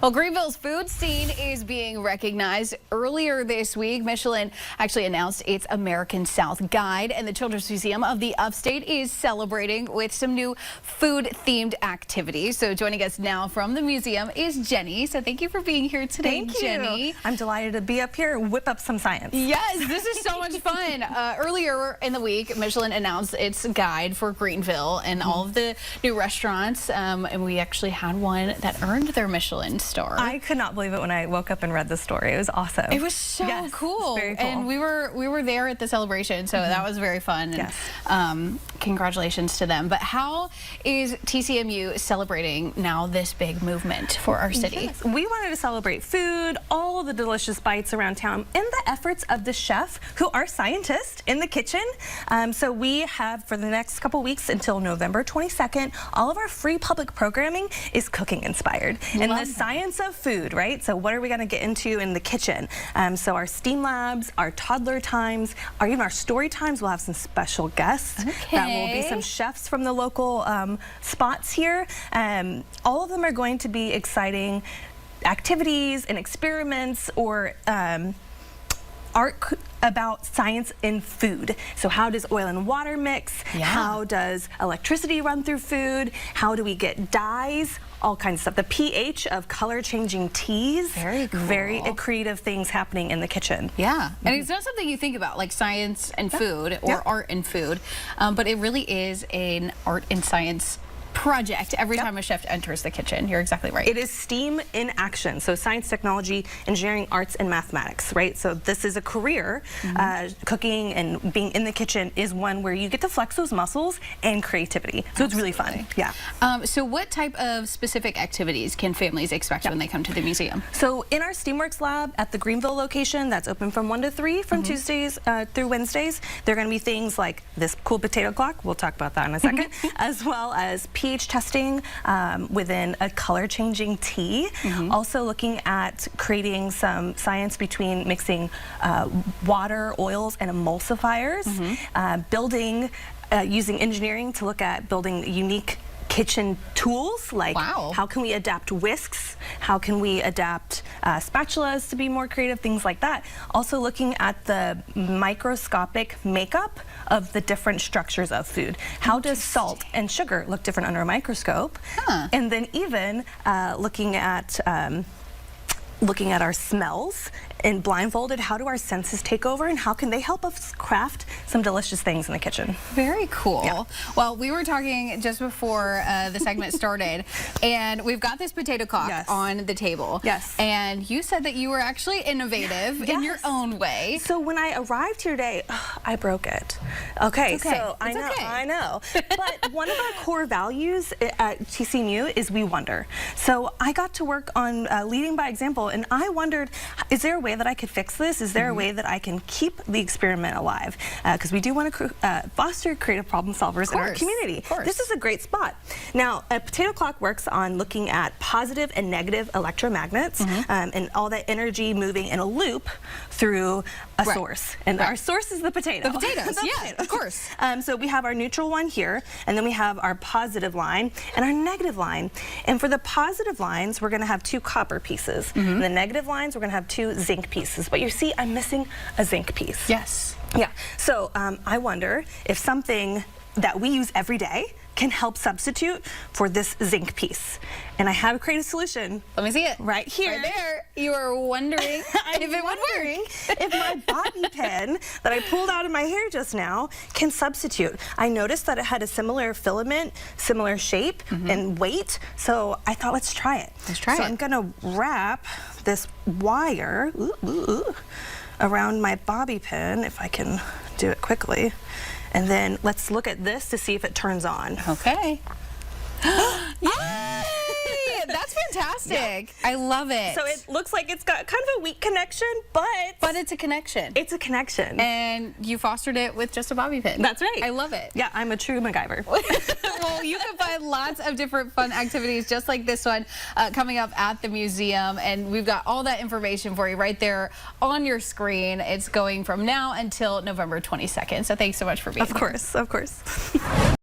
Well, Greenville's food scene is being recognized. Earlier this week, Michelin actually announced its American South Guide, and the Children's Museum of the Upstate is celebrating with some new food-themed activities. So joining us now from the museum is Jenny. So thank you for being here today, Thank you. Jenny. I'm delighted to be up here and whip up some science. Yes, this is so much fun. Earlier in the week, Michelin announced its guide for Greenville and all of the new restaurants, and we actually had one that earned their Michelin star. I could not believe it when I woke up and read the story. It was awesome. It was so cool. Very cool. And we were there at the celebration, so that was very fun. And, Yes. Congratulations to them. But how is TCMU celebrating now this big movement for our city? Yes. We wanted to celebrate food, all the delicious bites around town, and the efforts of the chef who are scientists in the kitchen. So we have, for the next couple weeks until November 22nd, all of our free public programming is cooking inspired. And the science of food, right? So what are we going to get into in the kitchen? So our STEAM labs, our toddler times, or even our story times, we'll have some special guests. That will be some chefs from the local spots here. All of them are going to be exciting activities and experiments or art about science in food. So how does oil and water mix? Yeah. How does electricity run through food? How do we get dyes? All kinds of stuff. The pH of color changing teas. Very cool. Very creative things happening in the kitchen. Yeah, and it's not something you think about, like science and food or art and food, but it really is an art and science project every time a chef enters the kitchen. You're exactly right. It is STEAM in action. So science, technology, engineering, arts, and mathematics, right? So this is a career. Cooking and being in the kitchen is one where you get to flex those muscles and creativity. So it's really fun. Yeah. So what type of specific activities can families expect when they come to the museum? So in our STEAMworks lab at the Greenville location, that's open from 1 to 3 from Tuesdays through Wednesdays, there are going to be things like this cool potato clock. We'll talk about that in a second, as well as pH testing within a color changing tea. Also looking at creating some science between mixing water, oils, and emulsifiers. Building, using engineering to look at building unique kitchen tools, like how can we adapt whisks, how can we adapt spatulas to be more creative, things like that. Also looking at the microscopic makeup of the different structures of food. How does salt and sugar look different under a microscope? And then even looking at our smells and blindfolded, how do our senses take over and how can they help us craft some delicious things in the kitchen? Very cool. Yeah. Well, we were talking just before the segment started, and we've got this potato clock on the table. Yes. And you said that you were actually innovative in your own way. So when I arrived here today, I broke it. Okay, so I know. But one of our core values at TCMU is we wonder. So I got to work on leading by example, and I wondered, is there a way that I could fix this? Is there a way that I can keep the experiment alive? Because we do want to foster creative problem solvers in our community. This is a great spot. Now, a potato clock works on looking at positive and negative electromagnets and all that energy moving in a loop through a source. And our source is the potato. The potatoes, of course. So we have our neutral one here, and then we have our positive line and our negative line. And for the positive lines, we're going to have 2 copper pieces. And the negative lines, we're going to have 2 zinc pieces. But you see, I'm missing a zinc piece. Yes. Yeah. So I wonder if something that we use every day can help substitute for this zinc piece. And I have a creative solution. Let me see it. Right here. Right there. You are wondering if it would work. If my bobby pin that I pulled out of my hair just now can substitute. I noticed that it had a similar filament, similar shape and weight, so I thought, let's try it. Let's try it. So I'm gonna wrap this wire around my bobby pin, if I can do it quickly. And then let's look at this to see if it turns on. Okay. Yay! That's fantastic. I love it. So it looks like it's got kind of a weak connection, but it's a connection. It's a connection. And you fostered it with just a bobby pin. That's right. I love it. Yeah, I'm a true MacGyver. Well, you can find lots of different fun activities just like this one coming up at the museum, and we've got all that information for you right there on your screen. It's going from now until November 22nd. So thanks so much for being here. Of course.